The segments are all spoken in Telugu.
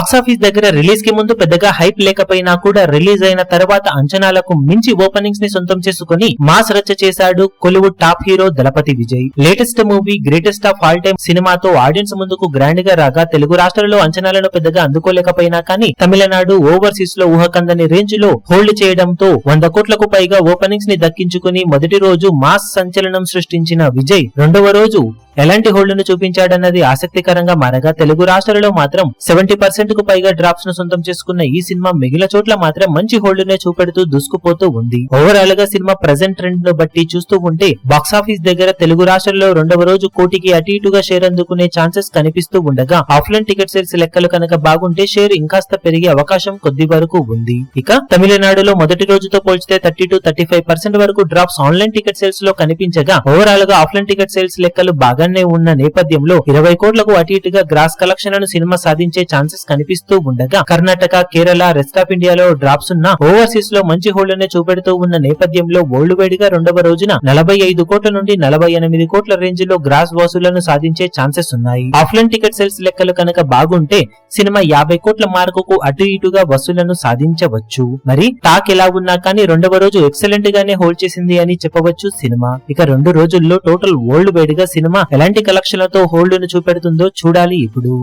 బాక్సాఫీస్ దగ్గర రిలీజ్ కి ముందు పెద్దగా హైప్ లేకపోయినా కూడా రిలీజ్ అయిన తర్వాత అంచనాలకు మించి ఓపెనింగ్స్ ని సొంతం చేసుకుని మాస్ రచ్చ చేశాడు Kollywood top hero Thalapathy Vijay. Latest movie greatest of all time సినిమాతో ఆడియన్స్ ముందుకు గ్రాండ్ గా రాగా తెలుగు రాష్ట్రాల్లో అంచనాలను పెద్దగా అందుకోలేకపోయినా కానీ తమిళనాడు ఓవర్సీస్ లో ఊహకందని రేంజ్ లో హోల్డ్ చేయడంతో 100 కోట్లకు పైగా ఓపెనింగ్స్ ని దక్కించుకుని మొదటి రోజు మాస్ సంచలనం సృష్టించిన విజయ్ రెండవ రోజు ఎలాంటి హోల్డ్ ను చూపించాడన్నది ఆసక్తికరంగా మారగా తెలుగు రాష్ట్రాలలో మాత్రం 70% కు పైగా డ్రాప్స్ ను సొంతం చేసుకున్న ఈ సినిమా మిగిలిన చోట్ల మాత్రం మంచి హోల్డ్ నే చూపెడుతూ దూసుకుపోతూ ఉంది. ఓవరాల్ గా సినిమా ప్రెజెంట్ ట్రెండ్ ను బట్టి చూస్తూ ఉంటే బాక్సాఫీస్ దగ్గర తెలుగు రాష్ట్రాల్లో రెండవ రోజు కోటికి అటు ఇటుగా షేర్ అందుకునే ఛాన్సెస్ కనిపిస్తూ ఉండగా ఆఫ్లైన్ టికెట్ సేల్స్ లెక్కలు కనుక బాగుంటే షేర్ ఇంకాస్త పెరిగే అవకాశం కొద్ది వరకు ఉంది. ఇక తమిళనాడులో మొదటి రోజుతో పోల్చితే 30-35% వరకు డ్రాప్స్ ఆన్లైన్ టికెట్ సేల్స్ లో కనిపించగా ఓవరాల్ గా ఆఫ్లైన్ టికెట్ సేల్స్ లెక్కలు బాగానే ఉన్న నేపథ్యంలో 20 కోట్లకు అటు ఇటుగా గ్రాస్ కలెక్షన్లను సినిమా సాధించే ఛాన్సెస్ కనిపిస్తూ ఉండగా కర్ణాటక, కేరళ, రెస్ట్ ఆఫ్ ఇండియాలో డ్రాప్స్ ఉన్న ఓవర్సీస్ లో మంచి హోల్డ్ నే చూపెడుతూ ఉన్న నేపథ్యంలో వరల్డ్ వైడ్ గా రెండవ రోజున 45 కోట్ల నుండి 48 కోట్ల రేంజ్ లో గ్రాస్ వసూళ్లను సాధించే ఛాన్సెస్ ఉన్నాయి. ఆఫ్లైన్ టికెట్ సేల్స్ లెక్కలు కనుక బాగుంటే సినిమా 50 కోట్ల మార్కుకు అటు ఇటుగా వసూళ్లను సాధించవచ్చు. మరి టాక్ ఎలా ఉన్నా కానీ రెండవ రోజు ఎక్సలెంట్ గానే హోల్డ్ చేసింది అని చెప్పవచ్చు సినిమా. ఇక 2 రోజుల్లో టోటల్ వరల్డ్ వైడ్ గా సినిమా ఎలాంటి కలెక్షన్లతో హోల్డ్ ను చూపెడుతుందో చూడాలి ఇప్పుడు.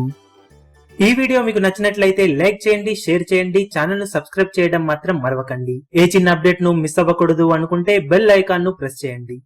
ఈ వీడియో మీకు నచ్చినట్లయితే లైక్ చేయండి, షేర్ చేయండి, ఛానల్ ను సబ్స్క్రైబ్ చేయడం మాత్రం మరవకండి. ఏ చిన్న అప్డేట్ ను మిస్ అవ్వకూడదు అనుకుంటే బెల్ ఐకాన్ ను ప్రెస్ చేయండి.